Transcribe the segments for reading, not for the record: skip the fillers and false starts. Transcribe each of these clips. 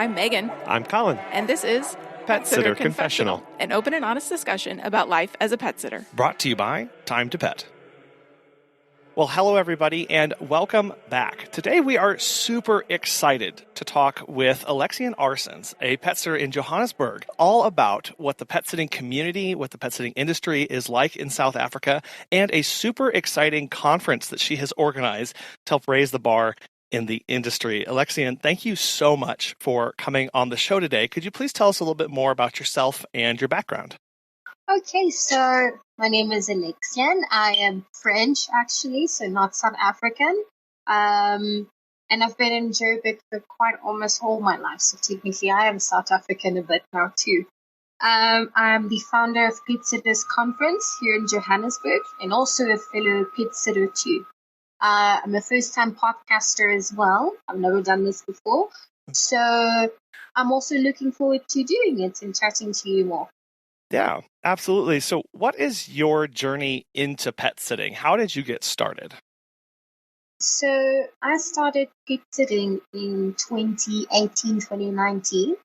I'm Megan. I'm Colin. And this is Pet Sitter Confessional, an open and honest discussion about life as a pet sitter. Brought to you by Time to Pet. Well, hello everybody, and welcome back. Today we are super excited to talk with Alexiane Arcens, a pet sitter in Johannesburg, all about what the pet sitting community, what the pet sitting industry is like in South Africa, and a super exciting conference that she has organized to help raise the bar in the industry. Alexiane, thank you so much for coming on the show today. Could you please tell us a little bit more about yourself and your background? Okay, so my name is Alexiane. I am French, actually, so not South African. And I've been in Joburg for quite almost all my life, so technically I am South African a bit now too. I'm the founder of Pet Sitters Conference here in Johannesburg and also a fellow pet sitter too. I'm a first-time podcaster as well. I've never done this before. So I'm also looking forward to doing it and chatting to you more. Yeah, absolutely. So what is your journey into pet sitting? How did you get started? So I started pet sitting in 2018, 2019.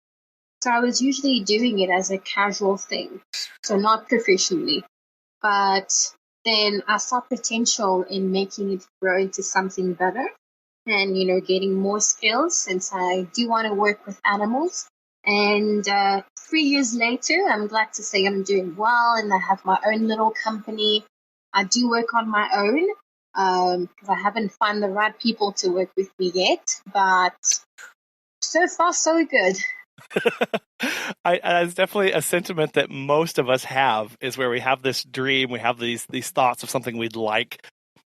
So I was usually doing it as a casual thing, so not professionally. But then I saw potential in making it grow into something better and, getting more skills since I do want to work with animals. And 3 years later, I'm glad to say I'm doing well and I have my own little company. I do work on my own because I haven't found the right people to work with me yet. But so far, so good. It's definitely a sentiment that most of us have, is where we have this dream, we have these thoughts of something we'd like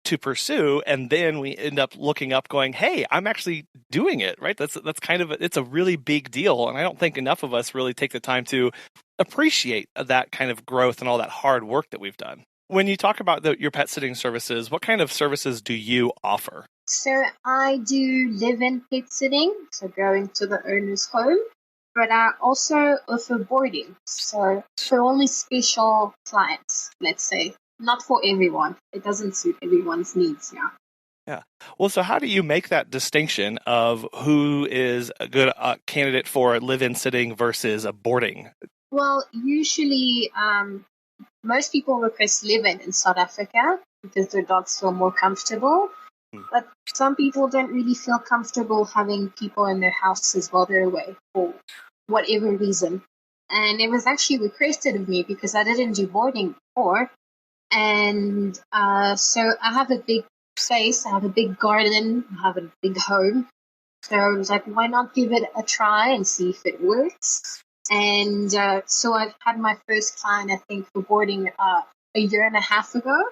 to pursue, and then we end up looking up going, hey, I'm actually doing it, right? That's kind of, it's a really big deal, and I don't think enough of us really take the time to appreciate that kind of growth and all that hard work that we've done. When you talk about your pet sitting services, what kind of services do you offer? So I do live-in pet sitting, so going to the owner's home. But I also offer boarding, so for only special clients, let's say. Not for everyone. It doesn't suit everyone's needs, Yeah. Well, so how do you make that distinction of who is a good candidate for live-in sitting versus a boarding? Well, usually most people request live-in in South Africa because their dogs feel more comfortable. But some people don't really feel comfortable having people in their houses while they're away for whatever reason. And it was actually requested of me because I didn't do boarding before. And so I have a big space, I have a big garden, I have a big home. So I was like, why not give it a try and see if it works? And so I've had my first client, I think, for boarding a year and a half ago.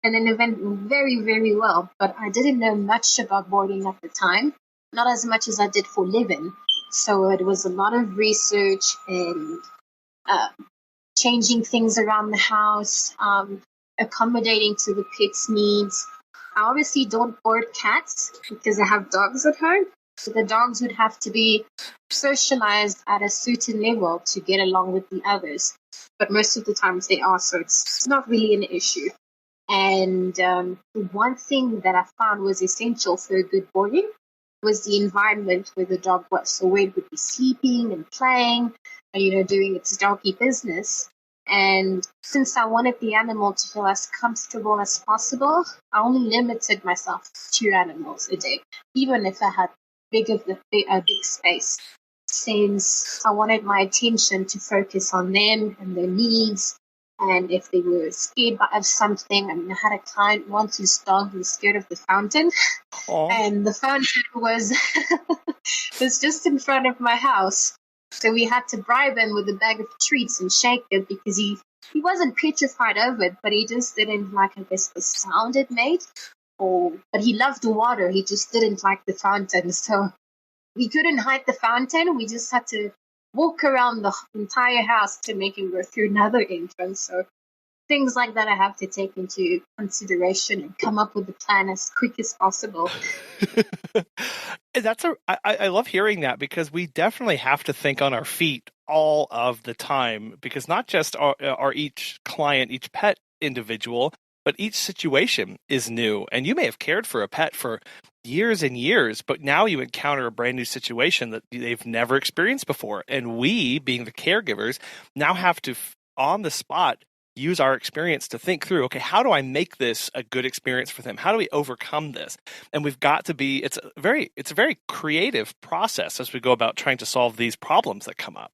And then it went very, very well. But I didn't know much about boarding at the time, not as much as I did for living. So it was a lot of research and changing things around the house, accommodating to the pet's needs. I obviously don't board cats because I have dogs at home. So the dogs would have to be socialized at a certain level to get along with the others. But most of the times they are, so it's not really an issue. And one thing that I found was essential for a good boarding was the environment where the dog was. So where it would be sleeping and playing and, doing its doggy business. And since I wanted the animal to feel as comfortable as possible, I only limited myself to 2 animals a day, even if I had a big space, since I wanted my attention to focus on them and their needs. And if they were scared of something, I had a client once whose dog was scared of the fountain. Aww. And the fountain was just in front of my house. So we had to bribe him with a bag of treats and shake it because he wasn't petrified of it, but he just didn't like, I guess, the sound it made. But he loved the water. He just didn't like the fountain. So we couldn't hide the fountain. We just had to walk around the entire house to make him go through another entrance. So things like that I have to take into consideration and come up with a plan as quick as possible. I love hearing that, because we definitely have to think on our feet all of the time, because not just are each client, each pet individual, but each situation is new. And you may have cared for a pet for years and years, but now you encounter a brand new situation that they've never experienced before. And we, being the caregivers, now have to, on the spot, use our experience to think through, okay, how do I make this a good experience for them? How do we overcome this? And we've got to be, it's a very creative process as we go about trying to solve these problems that come up.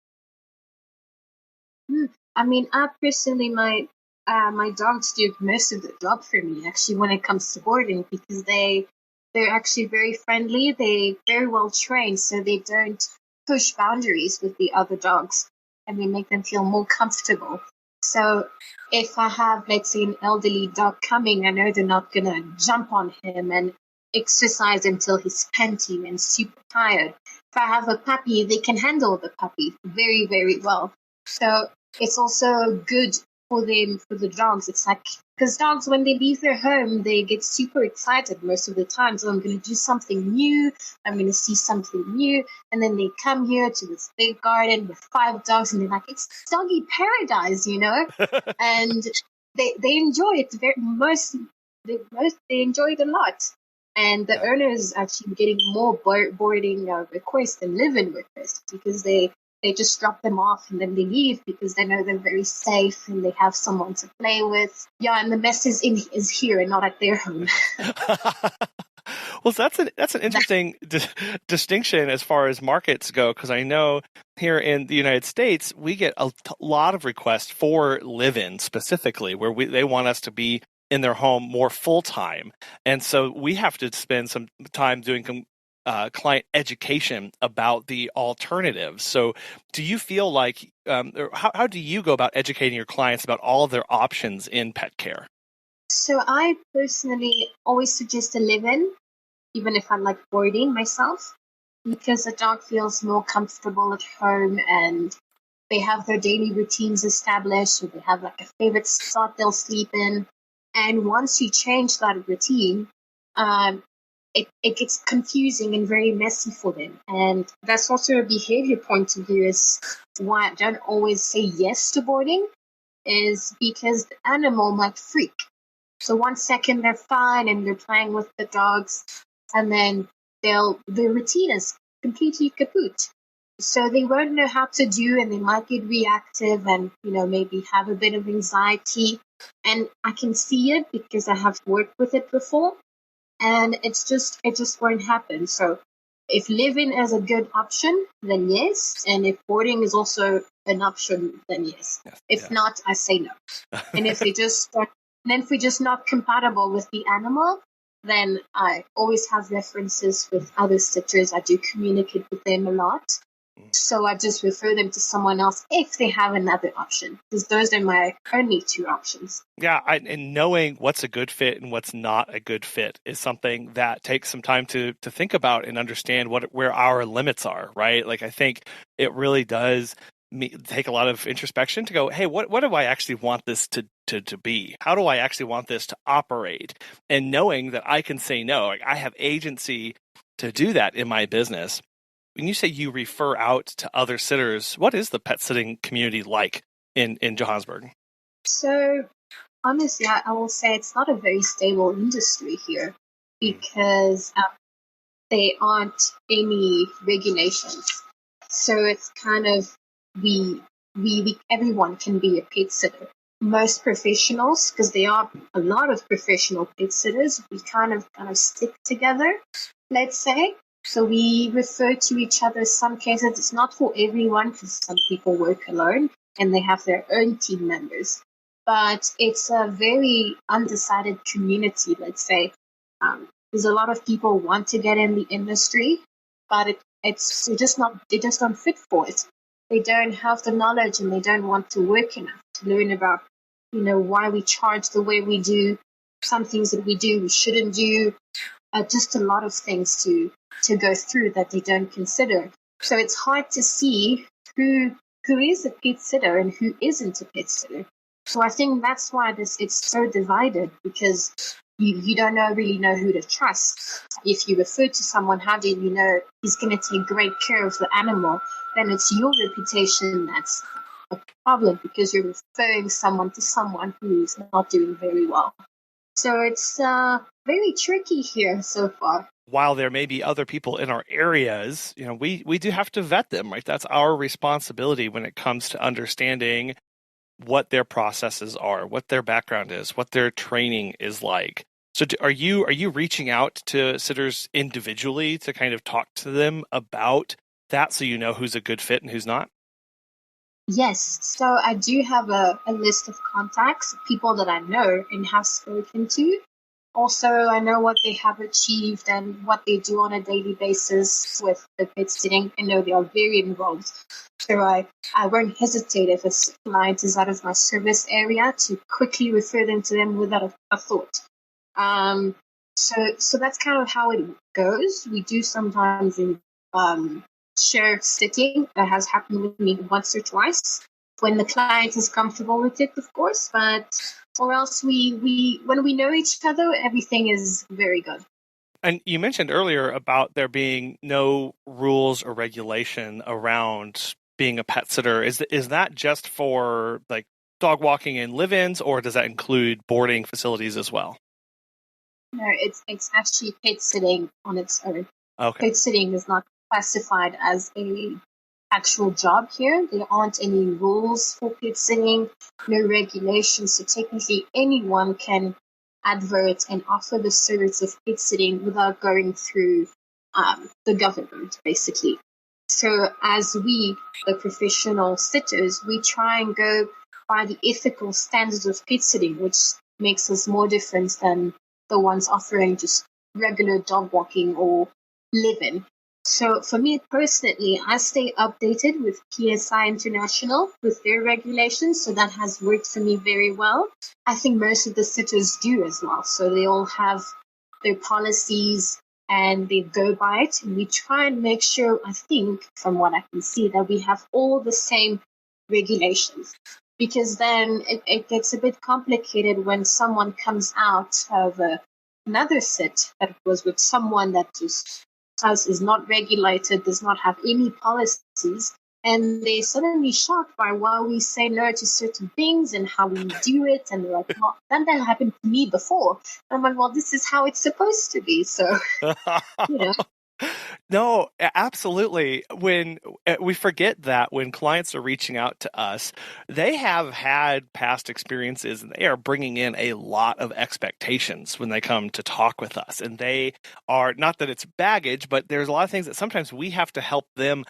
I mean, I personally, my dogs do most of the job for me, actually, when it comes to boarding, because they're actually very friendly. They're very well trained, so they don't push boundaries with the other dogs, and they make them feel more comfortable. So if I have, let's say, an elderly dog coming, I know they're not going to jump on him and exercise until he's panting and super tired. If I have a puppy, they can handle the puppy very, very well. So it's also good for them, for the dogs. It's like, because dogs, when they leave their home, they get super excited most of the time. So I'm going to do something new. I'm going to see something new. And then they come here to this big garden with 5 dogs, and they're like, it's doggy paradise, and they enjoy it. They enjoy it a lot. And the owner is actually getting more boarding requests than live-in requests, because they just drop them off and then they leave because they know they're very safe and they have someone to play with. Yeah, and the mess is here and not at their home. Well, that's an interesting distinction as far as markets go, because I know here in the United States, we get a lot of requests for live-in specifically, where they want us to be in their home more full-time. And so we have to spend some time doing client education about the alternatives. So do you feel like, how do you go about educating your clients about all of their options in pet care? So I personally always suggest a live-in, even if I'm like boarding myself, because the dog feels more comfortable at home and they have their daily routines established, or they have like a favorite spot they'll sleep in. And once you change that routine, it gets confusing and very messy for them. And that's also a behavior point of view, is why I don't always say yes to boarding, is because the animal might freak. So 1 second they're fine and they're playing with the dogs, and then the routine is completely kaput. So they won't know how to do, and they might get reactive and, maybe have a bit of anxiety. And I can see it because I have worked with it before. And it just won't happen. So if living is a good option, then yes. And if boarding is also an option, then yes. If not, I say no. And if we're just not compatible with the animal, then I always have references with other sitters. I do communicate with them a lot. So I just refer them to someone else if they have another option, because those are my only 2 options. Yeah, and knowing what's a good fit and what's not a good fit is something that takes some time to think about and understand where our limits are, right? Like, I think it really does take a lot of introspection to go, hey, what do I actually want this to be? How do I actually want this to operate? And knowing that I can say no, like I have agency to do that in my business. When you say you refer out to other sitters, what is the pet sitting community like in Johannesburg? So honestly, I will say it's not a very stable industry here, because there aren't any regulations. So it's kind of we everyone can be a pet sitter. Most professionals, because there are a lot of professional pet sitters, we kind of stick together, let's say. So we refer to each other. Some cases it's not for everyone, because some people work alone and they have their own team members. But it's a very undecided community, let's say. There's a lot of people want to get in the industry, but they just don't fit for it. They don't have the knowledge and they don't want to work enough to learn about, why we charge the way we do, some things that we do we shouldn't do, just a lot of things to go through that they don't consider. So it's hard to see who is a pet sitter and who isn't a pet sitter. So I think that's why it's so divided, because you don't really know who to trust. If you refer to someone, how do you know he's going to take great care of the animal? Then it's your reputation that's a problem, because you're referring someone to someone who's not doing very well. So it's very tricky here so far. While there may be other people in our areas, we do have to vet them, right? That's our responsibility when it comes to understanding what their processes are, what their background is, what their training is like. So are you reaching out to sitters individually to kind of talk to them about that so you know who's a good fit and who's not? Yes, so I do have a list of contacts, people that I know and have spoken to. Also, I know what they have achieved and what they do on a daily basis with the pet sitting. I know they are very involved. So I won't hesitate if a client is out of my service area to quickly refer them to them without a thought. So that's kind of how it goes. We do sometimes share sitting. That has happened with me once or twice when the client is comfortable with it, of course. But or else we when we know each other, everything is very good. And you mentioned earlier about there being no rules or regulation around being a pet sitter. Is that just for like dog walking and live-ins, or does that include boarding facilities as well? No, it's actually pet sitting on its own. Okay. Pet sitting is not classified as a actual job here. There aren't any rules for pet sitting, no regulations. So technically anyone can advert and offer the service of pet sitting without going through the government, basically. So as we, the professional sitters, we try and go by the ethical standards of pet sitting, which makes us more different than the ones offering just regular dog walking or live-in. So for me personally, I stay updated with PSI International with their regulations. So that has worked for me very well. I think most of the sitters do as well. So they all have their policies and they go by it. And we try and make sure, I think, from what I can see, that we have all the same regulations. Because then it gets a bit complicated when someone comes out of another sit that was with someone that just is not regulated, does not have any policies, and they're suddenly shocked by why we say no to certain things and how we do it, and they're like, well, that happened to me before. And I'm like, well, this is how it's supposed to be. So, you know. No, absolutely. When we forget that when clients are reaching out to us, they have had past experiences and they are bringing in a lot of expectations when they come to talk with us. And they are, not that it's baggage, but there's a lot of things that sometimes we have to help them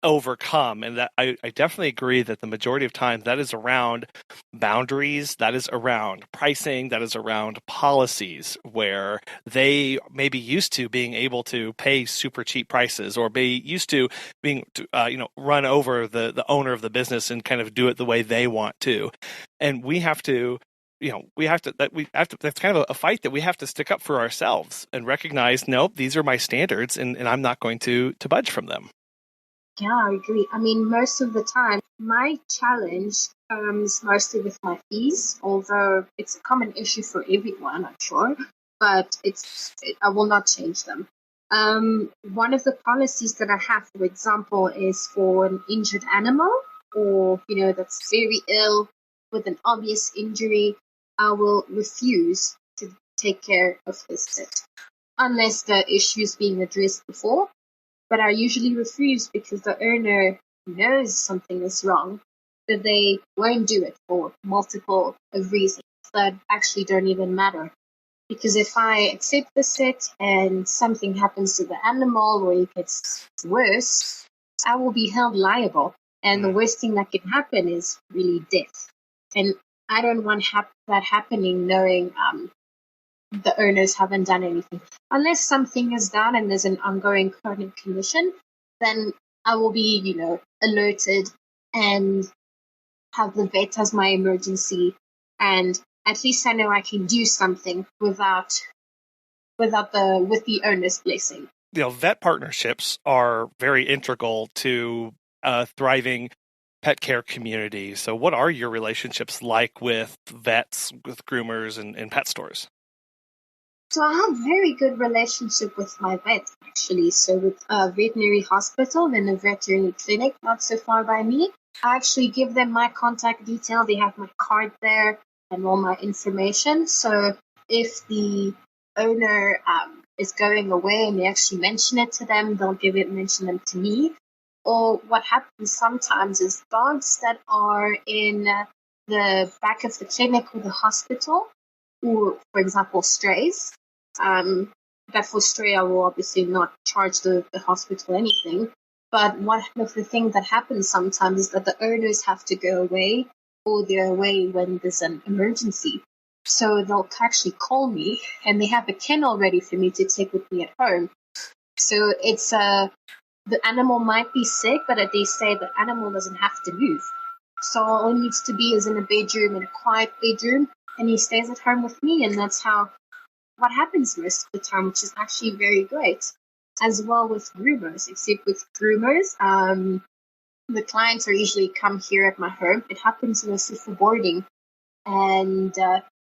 overcome. And that I definitely agree that the majority of times that is around boundaries, that is around pricing, that is around policies, where they may be used to being able to pay super cheap prices or be used to being run over the owner of the business and kind of do it the way they want to. And we have to that's kind of a fight that we have to stick up for ourselves and recognize, nope, these are my standards and I'm not going to budge from them. Yeah, I agree. I mean, most of the time, my challenge comes mostly with my fees, although it's a common issue for everyone, I'm sure, but I will not change them. One of the policies that I have, for example, is for an injured animal or, that's very ill with an obvious injury, I will refuse to take care of this sit unless the issue is being addressed before. But I usually refuse because the owner knows something is wrong, but they won't do it for multiple of reasons that actually don't even matter. Because if I accept the sit and something happens to the animal or it gets worse, I will be held liable. And the worst thing that can happen is really death. And I don't want that happening knowing the owners haven't done anything. Unless something is done and there's an ongoing chronic condition, then I will be, alerted and have the vet as my emergency. And at least I know I can do something with the owner's blessing. Vet partnerships are very integral to a thriving pet care community. So what are your relationships like with vets, with groomers and pet stores? So I have a very good relationship with my vet, actually. So with a veterinary hospital and a veterinary clinic not so far by me, I actually give them my contact detail. They have my card there and all my information. So if the owner is going away and they actually mention it to them, they'll mention them to me. Or what happens sometimes is dogs that are in the back of the clinic or the hospital, or, for example, strays. That for stray, I will obviously not charge the hospital anything. But one of the things that happens sometimes is that the owners have to go away, or they're away when there's an emergency. So they'll actually call me, and they have a kennel ready for me to take with me at home. So it's the animal might be sick, but they say the animal doesn't have to move. So all he needs to be is in a bedroom, in a quiet bedroom, and he stays at home with me, and that's what happens most of the time, which is actually very great. As well with groomers, except with groomers, the clients are usually come here at my home. It happens mostly for boarding, and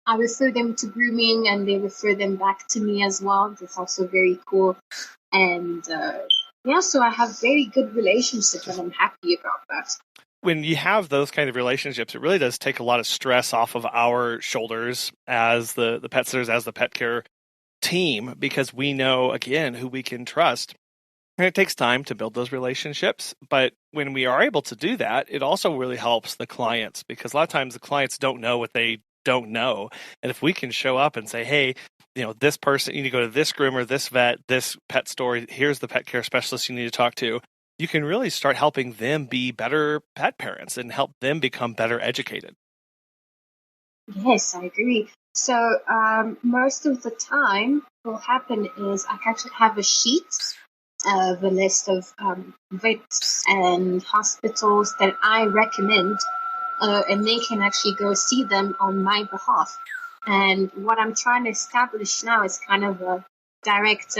I refer them to grooming, and they refer them back to me as well. That's also very cool. And so I have very good relationships, and I'm happy about that. When you have those kind of relationships, it really does take a lot of stress off of our shoulders as the pet sitters, as the pet care team, because we know, again, who we can trust. And it takes time to build those relationships. But when we are able to do that, it also really helps the clients, because a lot of times the clients don't know what they don't know. And if we can show up and say, hey, this person, you need to go to this groomer, this vet, this pet store, here's the pet care specialist you need to talk to, you can really start helping them be better pet parents and help them become better educated. Yes, I agree. So most of the time, what will happen is I actually have a sheet of a list of vets and hospitals that I recommend, and they can actually go see them on my behalf. And what I'm trying to establish now is kind of a direct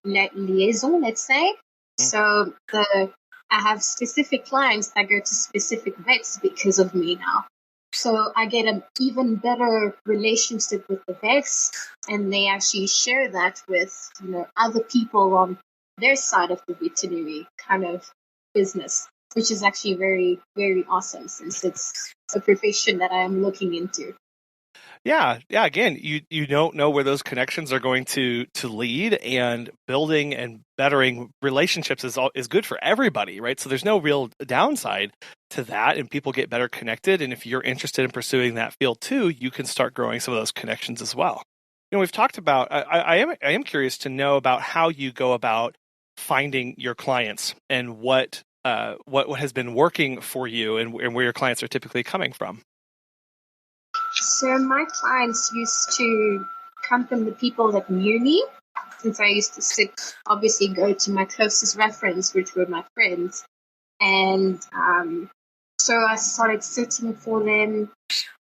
liaison, let's say. So I have specific clients that go to specific vets because of me now. So I get an even better relationship with the vets, and they actually share that with other people on their side of the veterinary kind of business, which is actually very, very awesome, since it's a profession that I am looking into. Yeah. Again, you don't know where those connections are going to lead, and building and bettering relationships is good for everybody, right? So there's no real downside to that, and people get better connected. And if you're interested in pursuing that field too, you can start growing some of those connections as well. We've talked about. I am curious to know about how you go about finding your clients and what has been working for you, and where your clients are typically coming from. So my clients used to come from the people that knew me, since I used to obviously go to my closest reference, which were my friends. And so I started sitting for them,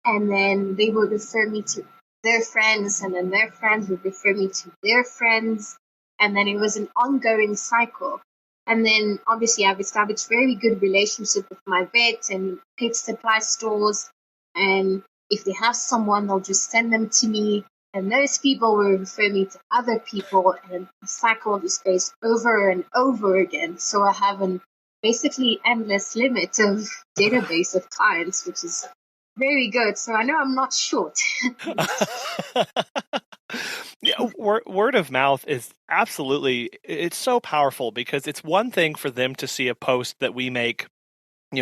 and then they would refer me to their friends, and then their friends would refer me to their friends. And then it was an ongoing cycle. And then obviously I've established very good relationship with my vet and pet supply stores. And if they have someone, they'll just send them to me. And those people will refer me to other people, and the cycle just goes over and over again. So I have an basically endless limit of database of clients, which is very good. So I know I'm not short. Yeah, word of mouth is absolutely, it's so powerful, because it's one thing for them to see a post that we make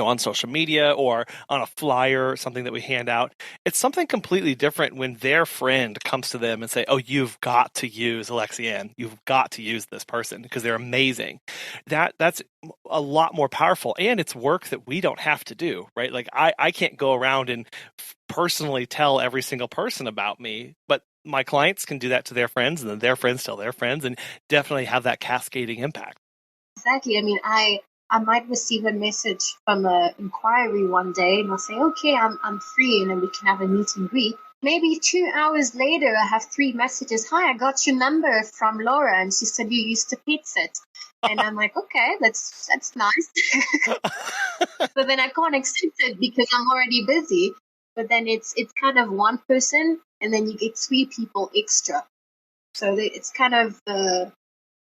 on social media or on a flyer or something that we hand out. It's something completely different when their friend comes to them and say, oh, you've got to use Alexiane. You've got to use this person because they're amazing. That's a lot more powerful, and it's work that we don't have to do, right? Like I can't go around and personally tell every single person about me, but my clients can do that to their friends, and then their friends tell their friends, and definitely have that cascading impact. Exactly. I mean, I might receive a message from an inquiry one day, and I'll say, okay, I'm free, and then we can have a meet and greet. Maybe 2 hours later, I have 3 messages. Hi, I got your number from Laura, and she said you used to pet sit. And I'm like, okay, that's nice. But then I can't accept it because I'm already busy. But then it's kind of one person, and then you get 3 people extra. So it's kind of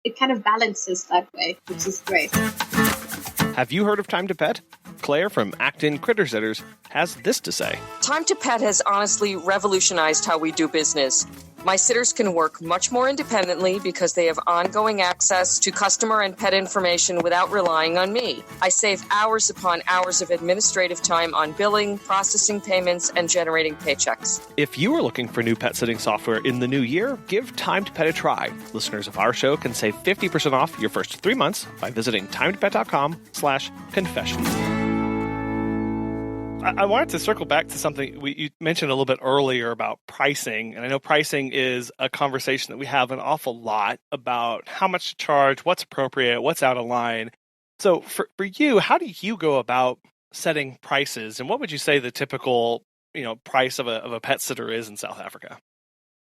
it kind of balances that way, which is great. Have you heard of Time to Pet? Claire from Acton Critter Sitters has this to say. Time to Pet has honestly revolutionized how we do business. My sitters can work much more independently because they have ongoing access to customer and pet information without relying on me. I save hours upon hours of administrative time on billing, processing payments, and generating paychecks. If you are looking for new pet sitting software in the new year, give Time to Pet a try. Listeners of our show can save 50% off your first 3 months by visiting timetopet.com/confession. I wanted to circle back to something you mentioned a little bit earlier about pricing. And I know pricing is a conversation that we have an awful lot about how much to charge, what's appropriate, what's out of line. So for you, how do you go about setting prices? And what would you say the typical price of a pet sitter is in South Africa?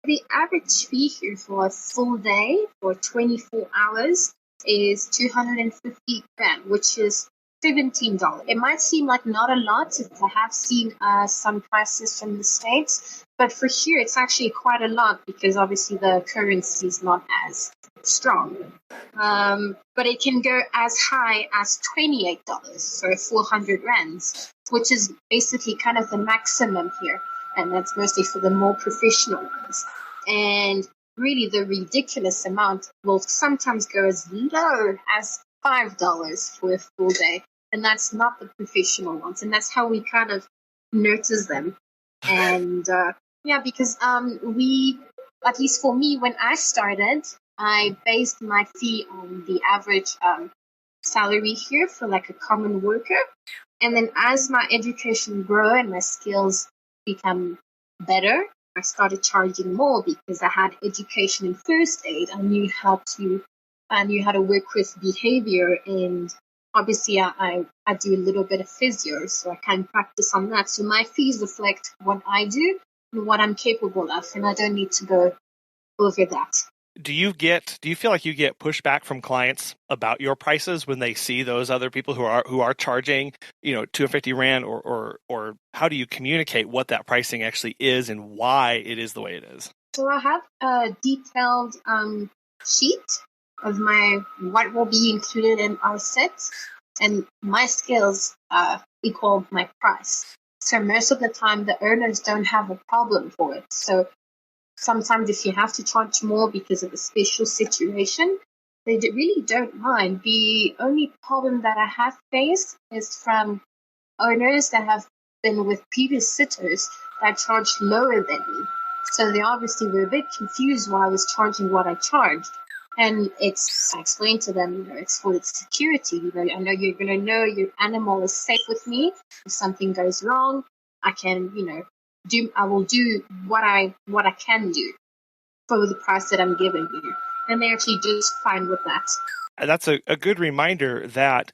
The average fee here for a full day for 24 hours is 250 rand, which is $17. It might seem like not a lot. I have seen some prices from the States, but for here it's actually quite a lot because obviously the currency is not as strong. But it can go as high as $28, so 400 rands, which is basically kind of the maximum here. And that's mostly for the more professional ones. And really the ridiculous amount will sometimes go as low as $5 for a full day. And that's not the professional ones. And that's how we kind of notice them. And because we, at least for me, when I started, I based my fee on the average salary here for like a common worker. And then as my education grew and my skills become better, I started charging more because I had education in first aid. I knew how to work with behavior, and obviously I do a little bit of physio, so I can practice on that. So my fees reflect what I do and what I'm capable of, and I don't need to go over that. Do you feel like you get pushback from clients about your prices when they see those other people who are charging, 250 rand, or how do you communicate what that pricing actually is and why it is the way it is? So I have a detailed sheet of what will be included in our sets, and my skills equal my price. So most of the time the owners don't have a problem for it. So sometimes if you have to charge more because of a special situation, they really don't mind. The only problem that I have faced is from owners that have been with previous sitters that charged lower than me. So they obviously were a bit confused why I was charging what I charged. And I explained to them, it's for its security. I know you're going to know your animal is safe with me. If something goes wrong, I can, I will do what I can do for the price that I'm giving you. And they're actually just fine with that. That's a good reminder that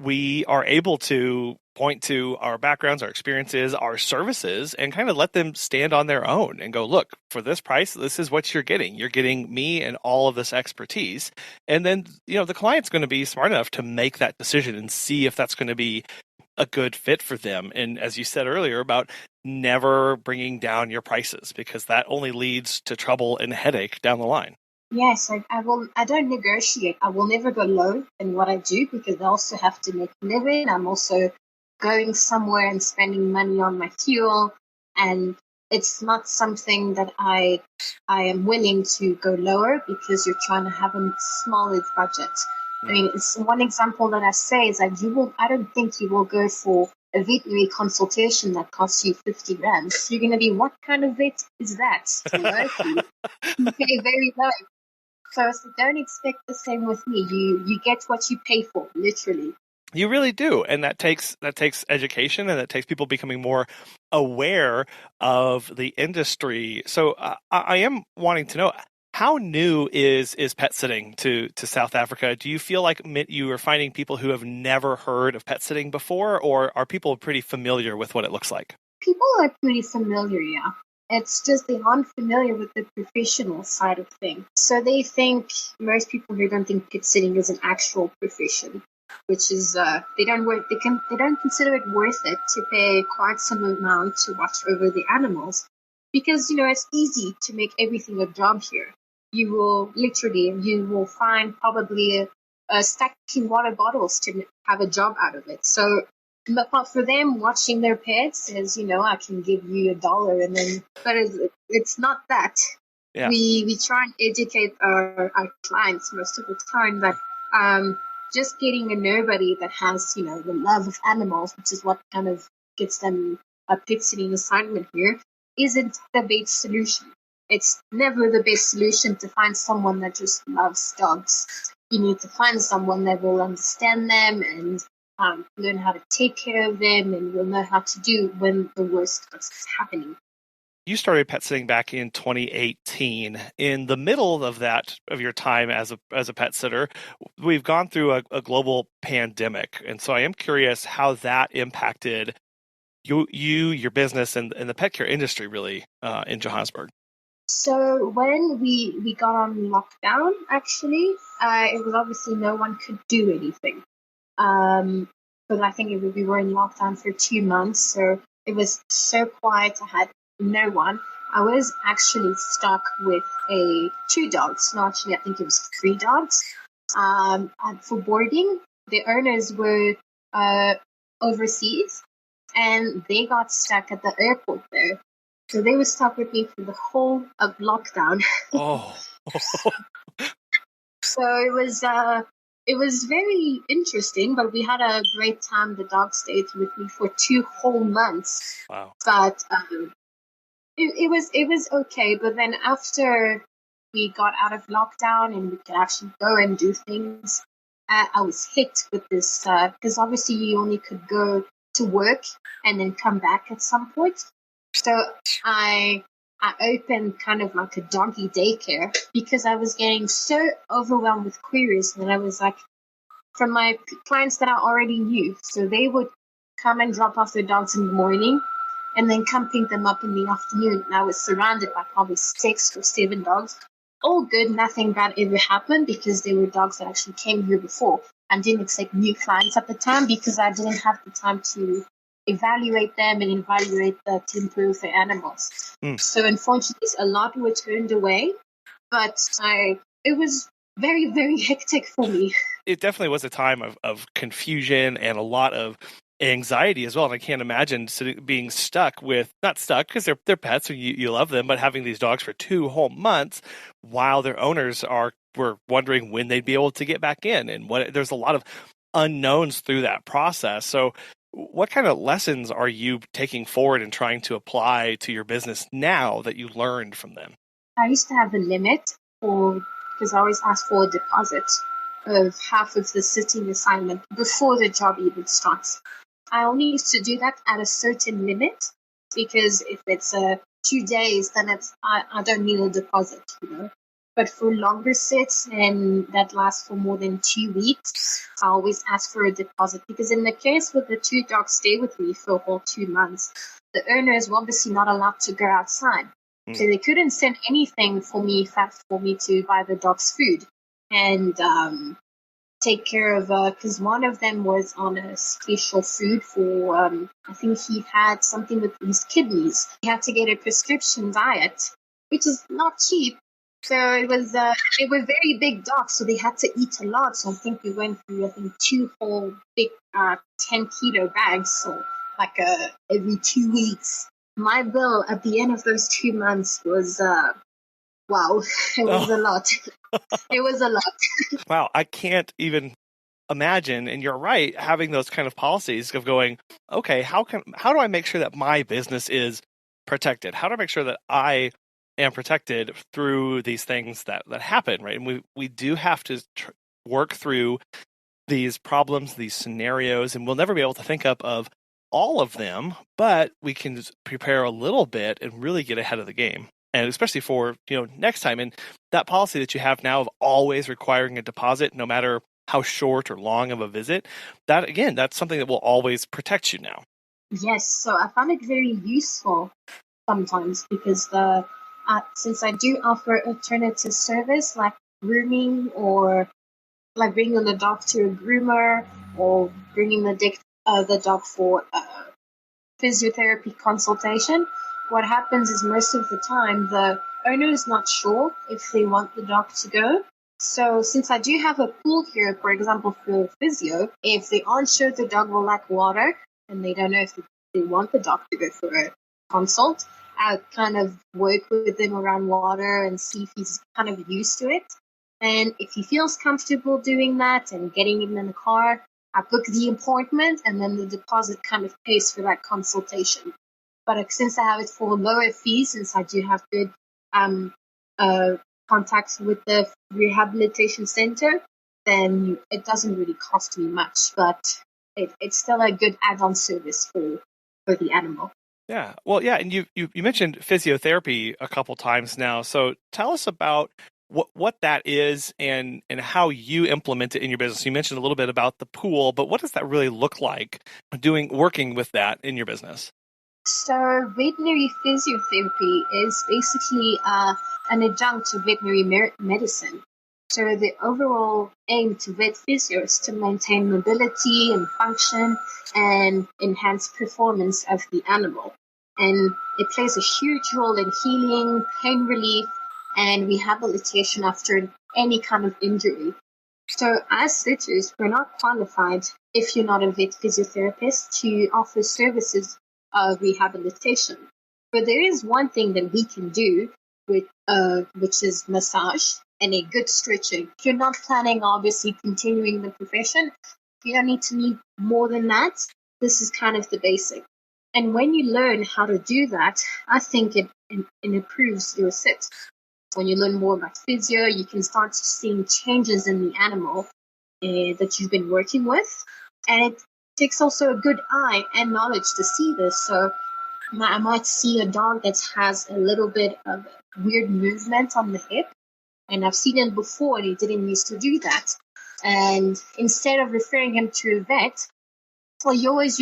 we are able to point to our backgrounds, our experiences, our services, and kind of let them stand on their own and go, look, for this price, this is what you're getting. You're getting me and all of this expertise. And then, the client's going to be smart enough to make that decision and see if that's going to be a good fit for them. And as you said earlier about never bringing down your prices, because that only leads to trouble and headache down the line. Yes, I don't negotiate. I will never go low in what I do because I also have to make a living. I'm also going somewhere and spending money on my fuel, and it's not something that I am willing to go lower because you're trying to have a smaller budget. I mean, it's one example that I say is that I don't think you will go for a veterinary consultation that costs you 50 rand. You're going to be, what kind of vet is that? You pay very low. So don't expect the same with me. You get what you pay for, literally. You really do. And that takes education, and that takes people becoming more aware of the industry. So I am wanting to know, how new is pet sitting to South Africa? Do you feel like you are finding people who have never heard of pet sitting before, or are people pretty familiar with what it looks like? People are pretty familiar, yeah. It's just they aren't familiar with the professional side of things. So they think, most people who don't think pet sitting is an actual profession, which is they don't consider it worth it to pay quite some amount to watch over the animals, because it's easy to make everything a job here. You will find probably stacking water bottles to have a job out of it. So, but for them, watching their pets is, I can give you $1, and then, but it's not that. Yeah. We try and educate our clients most of the time that just getting a nobody that has, the love of animals, which is what kind of gets them a pet sitting assignment here, isn't the best solution. It's never the best solution to find someone that just loves dogs. You need to find someone that will understand them and learn how to take care of them, and will know how to do when the worst is happening. You started pet sitting back in 2018. In the middle of your time as a pet sitter, we've gone through a global pandemic, and so I am curious how that impacted your business and the pet care industry really in Johannesburg. So when we got on lockdown, actually, it was obviously no one could do anything. But I think we were in lockdown for 2 months, so it was so quiet. I had no one. I was actually stuck with 2 dogs. No, actually, I think it was 3 dogs. For boarding, the owners were overseas, and they got stuck at the airport there. So they were stuck with me for the whole of lockdown. Oh. So it was very interesting, but we had a great time. The dog stayed with me for 2 whole months. Wow. But it was okay. But then after we got out of lockdown and we could actually go and do things, I was hit with this because obviously you only could go to work and then come back at some point. So I opened kind of like a doggy daycare because I was getting so overwhelmed with queries, and I was like, from my clients that I already knew. So they would come and drop off their dogs in the morning and then come pick them up in the afternoon. And I was surrounded by probably 6 or 7 dogs. All good, nothing bad ever happened because they were dogs that actually came here before. I didn't accept new clients at the time because I didn't have the time to evaluate them and evaluate the temper of the animals. So unfortunately, a lot were turned away, but it was very, very hectic for me. It definitely was a time of confusion and a lot of anxiety as well. And I can't imagine being stuck with, not stuck because they're pets and you love them, but having these dogs for 2 whole months while their owners were wondering when they'd be able to get back in. And there's a lot of unknowns through that process. So what kind of lessons are you taking forward and trying to apply to your business now that you learned from them? I used to have a limit because I always asked for a deposit of half of the sitting assignment before the job even starts. I only used to do that at a certain limit because if it's 2 days, then I don't need a deposit, But for longer sits and that lasts for more than 2 weeks, I always ask for a deposit because in the case where the 2 dogs stay with me for a whole 2 months, the owners were obviously not allowed to go outside. So they couldn't send anything for me to buy the dog's food and take care of, because one of them was on a special food for, I think he had something with his kidneys. He had to get a prescription diet, which is not cheap. So it was, they were very big dogs, so they had to eat a lot. So I think we went through, 2 whole big 10-kilo bags, so like every 2 weeks. My bill at the end of those 2 months was, wow, it was a lot. It was a lot. Wow, I can't even imagine, and you're right, having those kind of policies of going, okay, how do I make sure that my business is protected? How do I make sure that I am protected through these things that happen, right? And we do have to work through these problems, these scenarios, and we'll never be able to think up of all of them, but we can prepare a little bit and really get ahead of the game. And especially for, next time. And that policy that you have now of always requiring a deposit, no matter how short or long of a visit, that's something that will always protect you now. Yes, so I find it very useful sometimes because since I do offer alternative service like grooming or like bringing the dog to a groomer or bringing the dog for physiotherapy consultation, what happens is most of the time the owner is not sure if they want the dog to go. So since I do have a pool here, for example, for physio, if they aren't sure the dog will like water and they don't know if they want the dog to go for a consult, I kind of work with them around water and see if he's kind of used to it. And if he feels comfortable doing that and getting him in the car, I book the appointment and then the deposit kind of pays for that consultation. But since I have it for lower fees, since I do have good contacts with the rehabilitation center, then it doesn't really cost me much, but it's still a good add-on service for the animal. Yeah. Well, yeah. And you mentioned physiotherapy a couple times now. So tell us about what that is and how you implement it in your business. You mentioned a little bit about the pool, but what does that really look like working with that in your business? So veterinary physiotherapy is basically an adjunct to veterinary medicine. So the overall aim to vet physio is to maintain mobility and function and enhance performance of the animal. And it plays a huge role in healing, pain relief, and rehabilitation after any kind of injury. So as sitters, we're not qualified, if you're not a vet physiotherapist, to offer services of rehabilitation. But there is one thing that we can do, which is massage and a good stretching. If you're not planning, obviously, continuing the profession, you don't need to need more than that. This is kind of the basic. And when you learn how to do that, I think it improves your sit. When you learn more about physio, you can start seeing changes in the animal that you've been working with. And it takes also a good eye and knowledge to see this. So I might see a dog that has a little bit of weird movement on the hip. And I've seen him before and he didn't used to do that. And instead of referring him to a vet, well, you always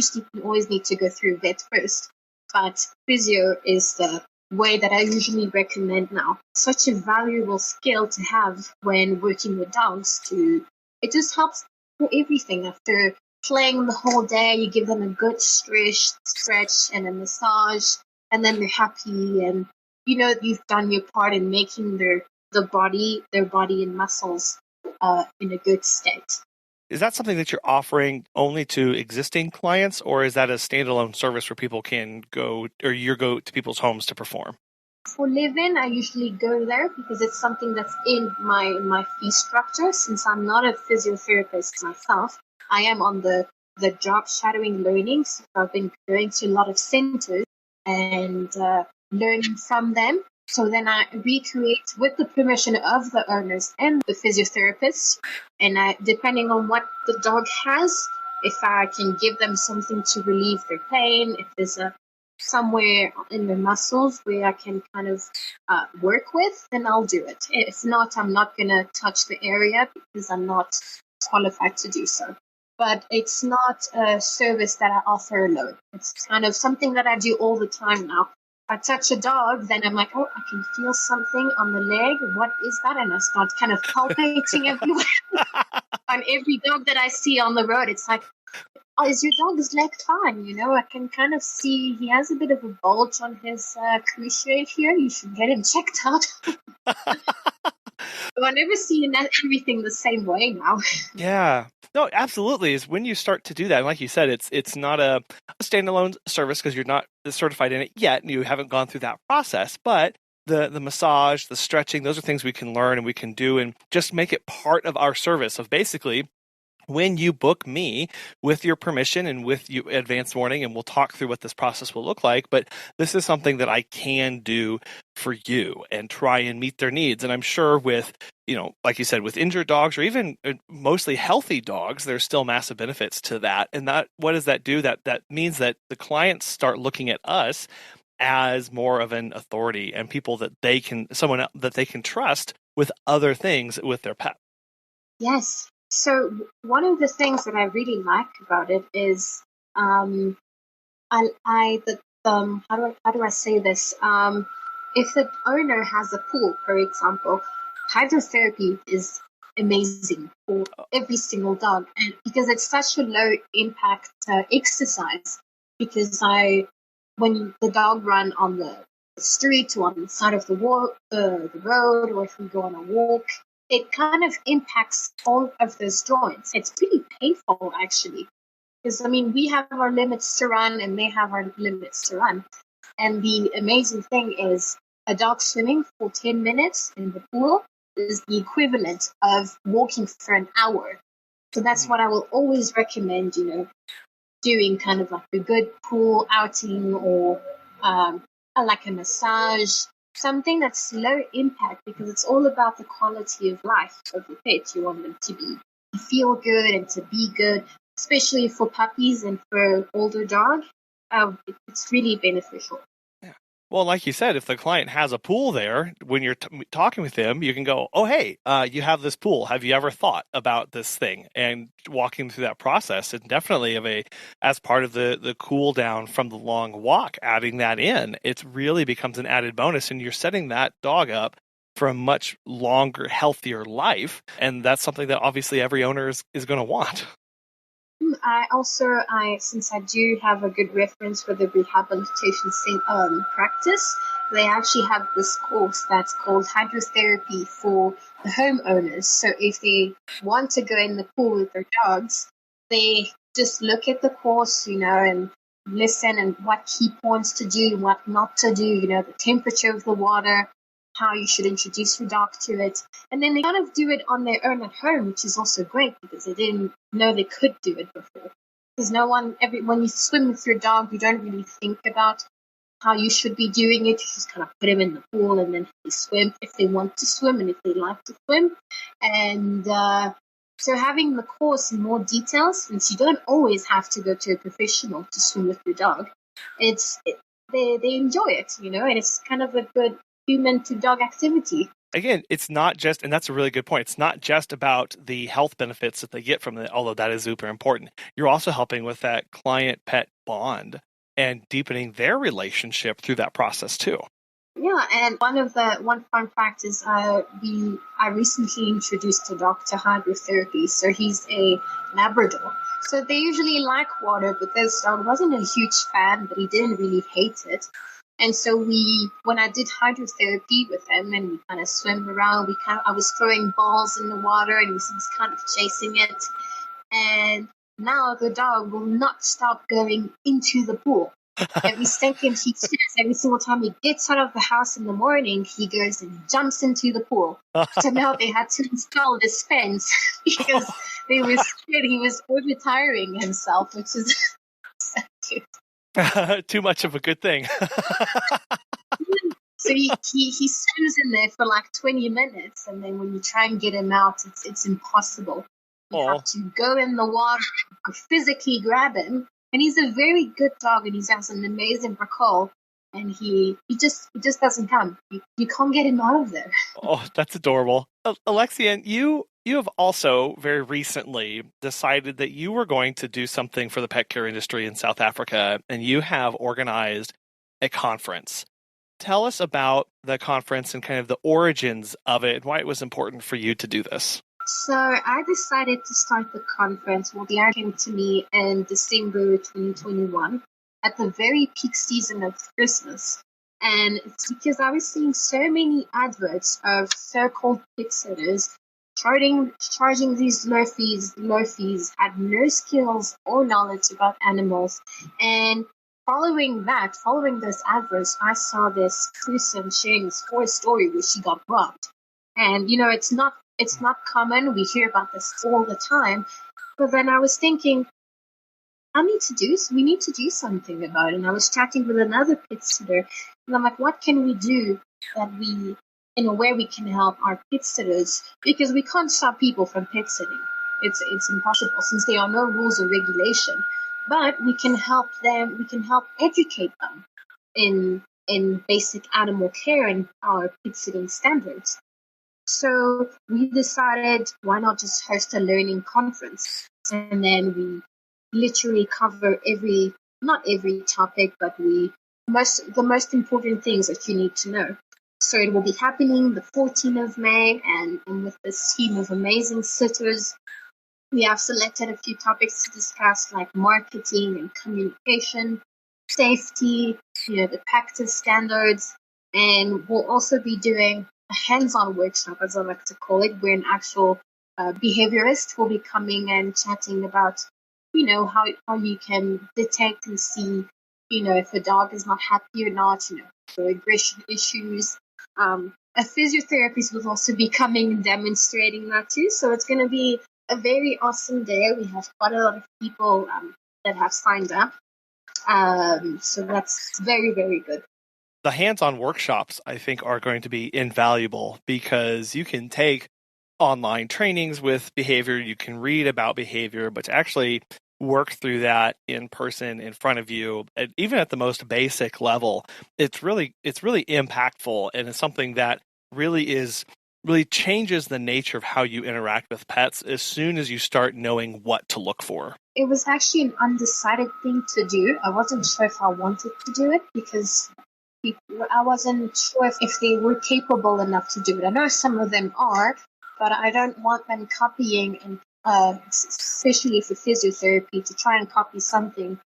need to go through a vet first. But physio is the way that I usually recommend now. Such a valuable skill to have when working with dogs. It just helps for everything. After playing the whole day, you give them a good stretch and a massage, and then they're happy, and you've done your part in making their body and muscles in a good state. Is that something that you're offering only to existing clients, or is that a standalone service where people can go, or you go to people's homes to perform? For live-in, I usually go there because it's something that's in my fee structure. Since I'm not a physiotherapist myself, I am on the job shadowing learning. So I've been going to a lot of centers and learning from them. So then I recreate with the permission of the owners and the physiotherapists. And depending on what the dog has, if I can give them something to relieve their pain, if there's somewhere in their muscles where I can kind of work with, then I'll do it. If not, I'm not going to touch the area because I'm not qualified to do so. But it's not a service that I offer alone. It's kind of something that I do all the time now. I touch a dog, then I'm like, oh, I can feel something on the leg. What is that? And I start kind of palpating everywhere. On every dog that I see on the road, it's like, oh, is your dog's leg fine? I can kind of see he has a bit of a bulge on his cruciate here. You should get him checked out. I never see everything the same way now. Yeah. No, absolutely. Is when you start to do that, and like you said, it's not a standalone service because you're not certified in it yet, and you haven't gone through that process. But the massage, the stretching, those are things we can learn and we can do, and just make it part of our service. Of basically, when you book me with your permission and with you advance warning, and we'll talk through what this process will look like, but this is something that I can do for you and try and meet their needs. And I'm sure with, like you said, with injured dogs or even mostly healthy dogs, there's still massive benefits to that. And what does that do? That means that the clients start looking at us as more of an authority and people that someone that they can trust with other things with their pet. Yes. So one of the things that I really like about it is, how do I say this? If the owner has a pool, for example, hydrotherapy is amazing for every single dog, and because it's such a low impact exercise. Because when the dog run on the street or on the side of the road, or if we go on a walk, it kind of impacts all of those joints. It's pretty painful, actually. Because, I mean, we have our limits to run and they have our limits to run. And the amazing thing is a dog swimming for 10 minutes in the pool is the equivalent of walking for an hour. So that's what I will always recommend, doing kind of like a good pool outing or like a massage, something that's low impact, because it's all about the quality of life of the pet. You want them to feel good and to be good, especially for puppies and for older dog. It's really beneficial. Well, like you said, if the client has a pool there, when you're talking with them, you can go, oh, hey, you have this pool. Have you ever thought about this thing? And walking through that process, and definitely as part of the cool down from the long walk, adding that in, it really becomes an added bonus. And you're setting that dog up for a much longer, healthier life. And that's something that obviously every owner is going to want. Since I do have a good reference for the rehabilitation practice, they actually have this course that's called hydrotherapy for the homeowners. So if they want to go in the pool with their dogs, they just look at the course, and listen and what key points to do, what not to do, the temperature of the water, how you should introduce your dog to it. And then they kind of do it on their own at home, which is also great because they didn't know they could do it before. Because when you swim with your dog, you don't really think about how you should be doing it. You just kind of put them in the pool and then they swim if they want to swim and if they like to swim. And so having the course in more details, since you don't always have to go to a professional to swim with your dog, they enjoy it, and it's kind of a good human to dog activity. Again, it's not just, and that's a really good point, it's not just about the health benefits that they get from it, although that is super important. You're also helping with that client-pet bond and deepening their relationship through that process too. Yeah, and one fun fact is I recently introduced a dog to hydrotherapy. So he's a Labrador. So they usually like water, but this dog wasn't a huge fan, but he didn't really hate it. And so when I did hydrotherapy with him and we kind of swam around, I was throwing balls in the water and he was kind of chasing it. And now the dog will not stop going into the pool. Every second he swims, every single time he gets out of the house in the morning, he goes and jumps into the pool. So now they had to install this fence because they were scared he was over-tiring himself, which is so cute. Too much of a good thing. So he swims in there for like 20 minutes, and then when you try and get him out, it's impossible. You have to go in the water, physically grab him, and he's a very good dog, and he has an amazing recall, and he just doesn't come. You can't get him out of there. Oh, that's adorable. Alexiane, you have also very recently decided that you were going to do something for the pet care industry in South Africa, and you have organized a conference. Tell us about the conference and kind of the origins of it and why it was important for you to do this. So I decided to start the conference. Well, the idea came to me in December 2021 at the very peak season of Christmas. And it's because I was seeing so many adverts of so-called pet sitters charging these low fees, had no skills or knowledge about animals. And following those adverts, I saw this person sharing this horror story where she got robbed. And, it's not common. We hear about this all the time. But then I was thinking, we need to do something about it. And I was chatting with another pet sitter, and I'm like, what can we do where we can help our pet sitters? Because we can't stop people from pet sitting. It's impossible since there are no rules or regulation. But we can help them. We can help educate them in basic animal care and our pet sitting standards. So we decided, why not just host a learning conference? And then we literally cover not every topic, but the most important things that you need to know. So it will be happening the 14th of May, and with this team of amazing sitters, we have selected a few topics to discuss, like marketing and communication, safety, the practice standards, and we'll also be doing hands-on workshop, as I like to call it, where an actual behaviorist will be coming and chatting about, how you can detect and see, if the dog is not happy or not, the aggression issues. A physiotherapist will also be coming and demonstrating that too. So it's going to be a very awesome day. We have quite a lot of people that have signed up. So that's very, very good. The hands-on workshops, I think, are going to be invaluable because you can take online trainings with behavior, you can read about behavior, but to actually work through that in person in front of you, even at the most basic level, it's really impactful, and it's something that really changes the nature of how you interact with pets as soon as you start knowing what to look for. It was actually an undecided thing to do. I wasn't sure if I wanted to do it because I wasn't sure if they were capable enough to do it. I know some of them are, but I don't want them copying, and especially for physiotherapy, to try and copy something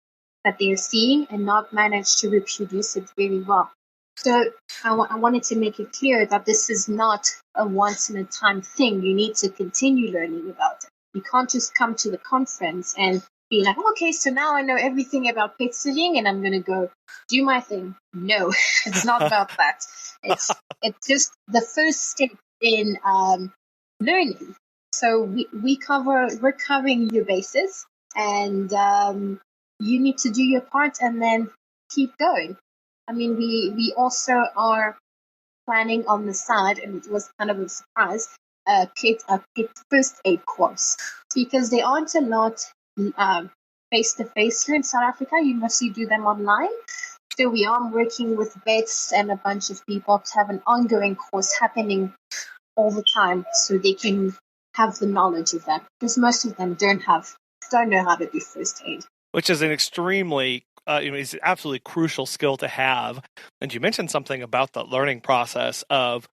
that they're seeing and not manage to reproduce it very well. So I wanted to make it clear that this is not a once-in-a-time thing. You need to continue learning about it. You can't just come to the conference and be like, okay, so now I know everything about pet sitting and I'm going to go do my thing. No, it's not about that. It's just the first step in learning. So we're covering your bases, and you need to do your part and then keep going. I mean, we also are planning on the side, and it was kind of a surprise, a pet first aid course, because there aren't a lot face-to-face here in South Africa. You mostly do them online. So we are working with vets and a bunch of people to have an ongoing course happening all the time, so they can have the knowledge of that, because most of them don't know how to do first aid. Which is an extremely it's an absolutely crucial skill to have. And you mentioned something about the learning process of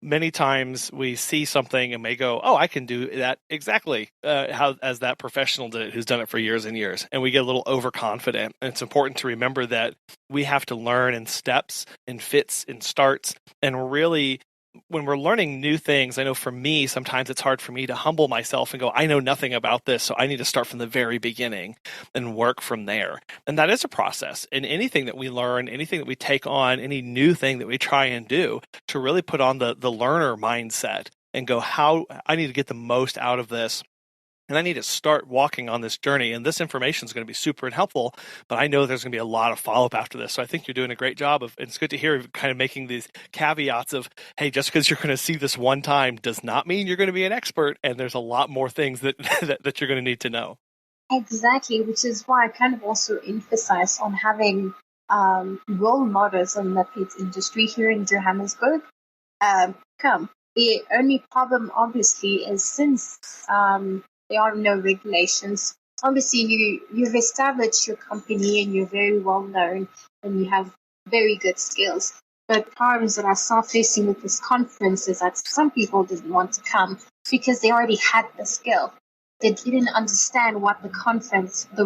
many times we see something and may go, oh, I can do that exactly how as that professional did it, who's done it for years and years. And we get a little overconfident. And it's important to remember that we have to learn in steps, in fits, in starts, and really, when we're learning new things, I know for me, sometimes it's hard for me to humble myself and go, I know nothing about this, so I need to start from the very beginning and work from there. And that is a process. And anything that we learn, anything that we take on, any new thing that we try and do, to really put on the learner mindset and go, how I need to get the most out of this. And I need to start walking on this journey. And this information is going to be super helpful, but I know there's going to be a lot of follow-up after this. So I think you're doing a great job of, and it's good to hear kind of making these caveats of, hey, just because you're going to see this one time does not mean you're going to be an expert. And there's a lot more things that you're going to need to know. Exactly, which is why I kind of also emphasize on having role models in the pet industry here in Johannesburg come. The only problem, obviously, is since there are no regulations. Obviously, you've established your company and you're very well known and you have very good skills. But problems that I saw facing with this conference is that some people didn't want to come because they already had the skill. They didn't understand what the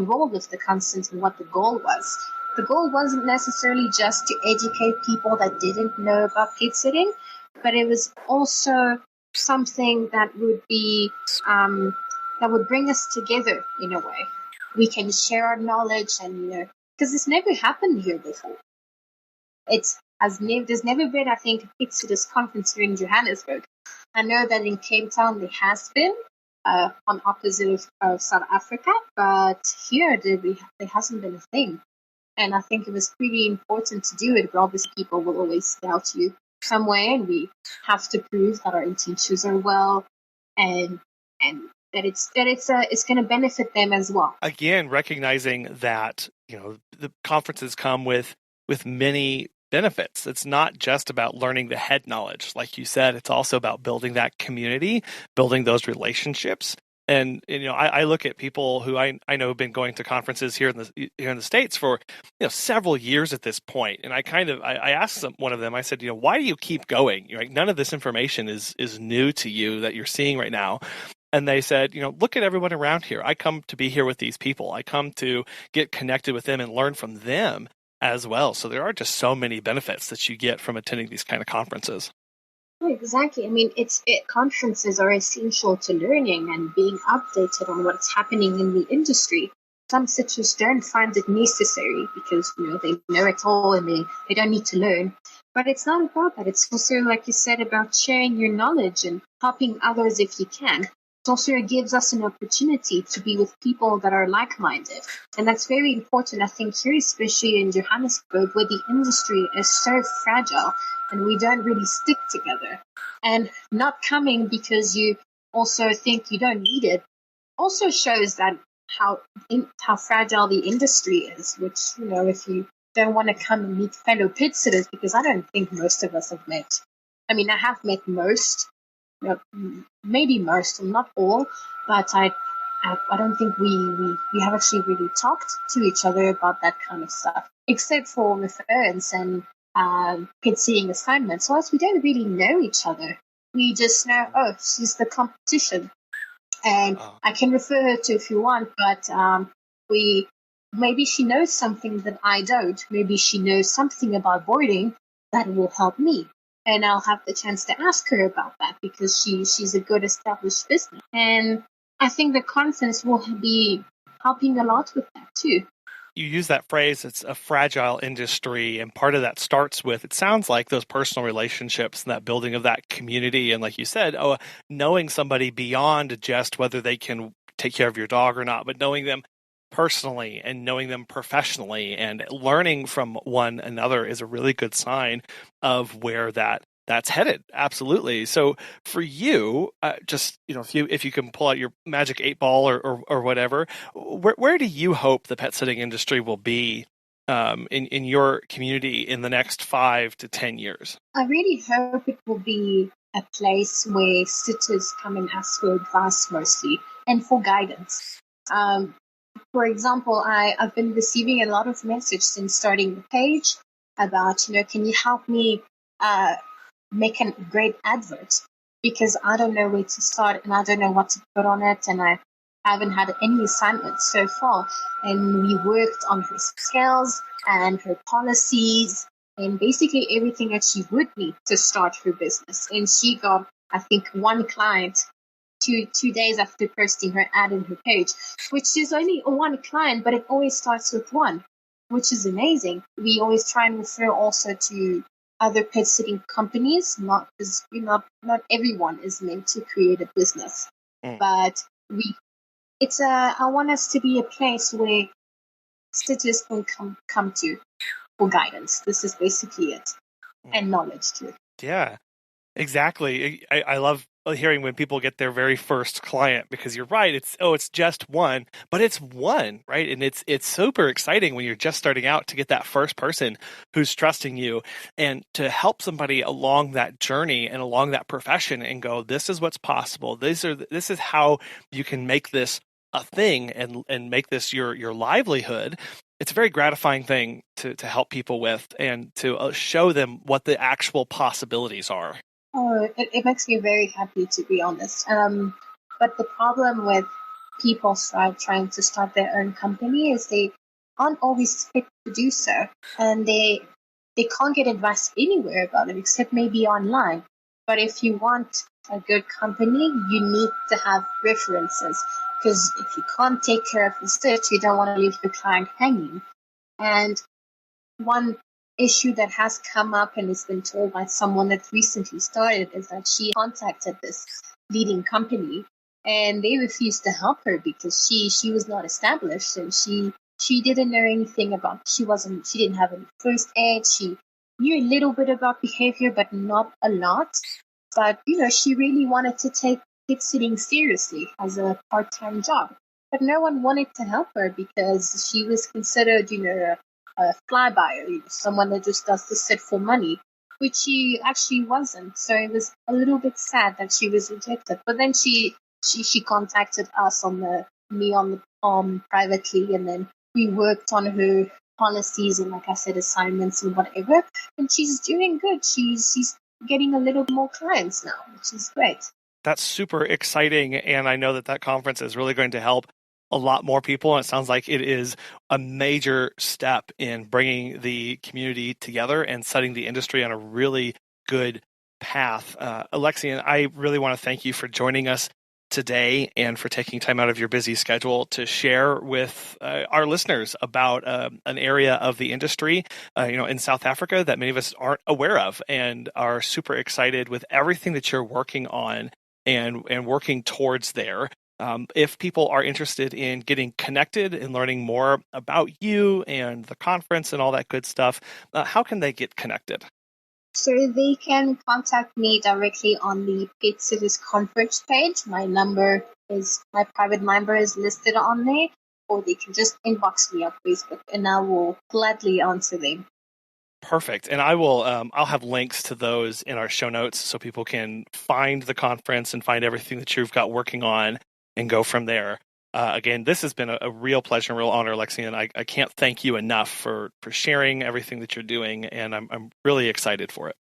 role of the conference and what the goal was. The goal wasn't necessarily just to educate people that didn't know about pet sitting, but it was also something that would be that would bring us together in a way. We can share our knowledge, and because this never happened here before. There's never been, I think, a pet sitters conference here in Johannesburg. I know that in Cape Town there has been on opposite of South Africa, but here there hasn't been a thing. And I think it was pretty important to do it, but obviously people will always doubt you somewhere, and we have to prove that our intentions are well and that it's going to benefit them as well. Again, recognizing that the conferences come with many benefits. It's not just about learning the head knowledge, like you said. It's also about building that community, building those relationships. And I look at people who I know have been going to conferences here in the States for several years at this point, and I asked one of them. I said, why do you keep going? None of this information is new to you that you're seeing right now. And they said, look at everyone around here. I come to be here with these people. I come to get connected with them and learn from them as well. So there are just so many benefits that you get from attending these kind of conferences. Exactly. I mean, conferences are essential to learning and being updated on what's happening in the industry. Some sitters don't find it necessary because they know it all and they don't need to learn. But it's not about that. It's also, like you said, about sharing your knowledge and helping others if you can. It also gives us an opportunity to be with people that are like-minded. And that's very important, I think, here, especially in Johannesburg, where the industry is so fragile and we don't really stick together. And not coming because you also think you don't need it also shows that how fragile the industry is, which, if you don't want to come and meet fellow pit sitters, because I don't think most of us have met. I mean, I have met most, maybe most, not all, but I don't think we have actually really talked to each other about that kind of stuff, except for reference and pit sitting assignments. So we don't really know each other. We just know, oh, she's the competition. And I can refer her to if you want, but maybe she knows something that I don't. Maybe she knows something about boarding that will help me. And I'll have the chance to ask her about that because she's a good established business. And I think the conference will be helping a lot with that too. You use that phrase, it's a fragile industry, and part of that starts with, it sounds like, those personal relationships and that building of that community. And like you said, knowing somebody beyond just whether they can take care of your dog or not, but knowing them personally and knowing them professionally and learning from one another is a really good sign of where that's headed. Absolutely. So for you, if you can pull out your magic 8-ball or whatever, where do you hope the pet sitting industry will be in your community in the next 5 to 10 years? I really hope it will be a place where sitters come and ask for advice mostly and for guidance. For example, I've been receiving a lot of messages since starting the page about, can you help me make a great advert, because I don't know where to start and I don't know what to put on it, and I haven't had any assignments so far. And we worked on her skills and her policies and basically everything that she would need to start her business. And she got, I think, one client two days after posting her ad in her page, which is only one client, but it always starts with one, which is amazing. We always try and refer also to other pet sitting companies, not everyone is meant to create a business, but I want us to be a place where sitters can come to for guidance. This is basically it, and knowledge too. Yeah, exactly. I love hearing when people get their very first client, because you're right. It's just one, but it's one, right? And it's super exciting when you're just starting out to get that first person who's trusting you and to help somebody along that journey and along that profession and go, this is what's possible. This is how you can make this a thing and make this your livelihood. It's a very gratifying thing to help people with and to show them what the actual possibilities are. Oh, it makes me very happy, to be honest. But the problem with people trying to start their own company is they aren't always fit to do so, and they can't get advice anywhere about it except maybe online. But if you want a good company, you need to have references, because if you can't take care of the search, you don't want to leave your client hanging. And one issue that has come up and has been told by someone that recently started is that she contacted this leading company and they refused to help her because she was not established, and she didn't know anything about, she didn't have any first aid. She knew a little bit about behavior but not a lot, but she really wanted to take pet sitting seriously as a part-time job, but no one wanted to help her because she was considered a flyby, someone that just does the sit for money, which she actually wasn't. So it was a little bit sad that she was rejected. But then she contacted us privately, and then we worked on her policies and, like I said, assignments and whatever. And she's doing good. She's getting a little more clients now, which is great. That's super exciting, and I know that conference is really going to help a lot more people, and it sounds like it is a major step in bringing the community together and setting the industry on a really good path. Alexiane, I really want to thank you for joining us today and for taking time out of your busy schedule to share with our listeners about an area of the industry, in South Africa that many of us aren't aware of and are super excited with everything that you're working on and working towards there. If people are interested in getting connected and learning more about you and the conference and all that good stuff, how can they get connected? So they can contact me directly on the Pet Sitters conference page. My private number is listed on there, or they can just inbox me on Facebook and I will gladly answer them. Perfect. And I will, I'll have links to those in our show notes so people can find the conference and find everything that you've got working on and go from there. Again, this has been a real pleasure and real honor, Lexi, I can't thank you enough for sharing everything that you're doing, and I'm really excited for it.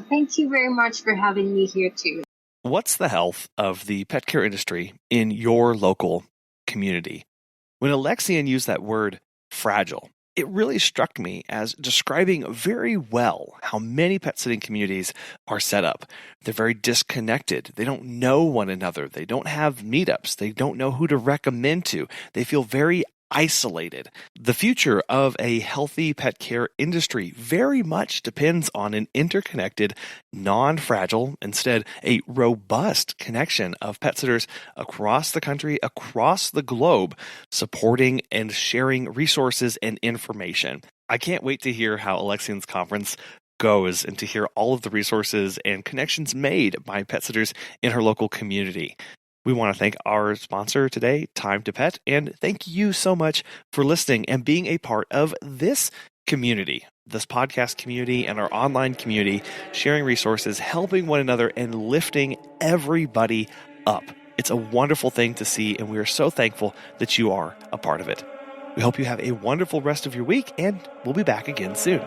Thank you very much for having me here too. What's the health of the pet care industry in your local community? When Alexiane used that word fragile, it really struck me as describing very well how many pet sitting communities are set up. They're very disconnected. They don't know one another. They don't have meetups. They don't know who to recommend to. They feel very isolated. The future of a healthy pet care industry very much depends on an interconnected, non-fragile, instead a robust connection of pet sitters across the country, across the globe, supporting and sharing resources and information. I can't wait to hear how Alexiane's conference goes and to hear all of the resources and connections made by pet sitters in her local community. We want to thank our sponsor today, Time to Pet, and thank you so much for listening and being a part of this community, this podcast community and our online community, sharing resources, helping one another, and lifting everybody up. It's a wonderful thing to see, and we are so thankful that you are a part of it. We hope you have a wonderful rest of your week, and we'll be back again soon.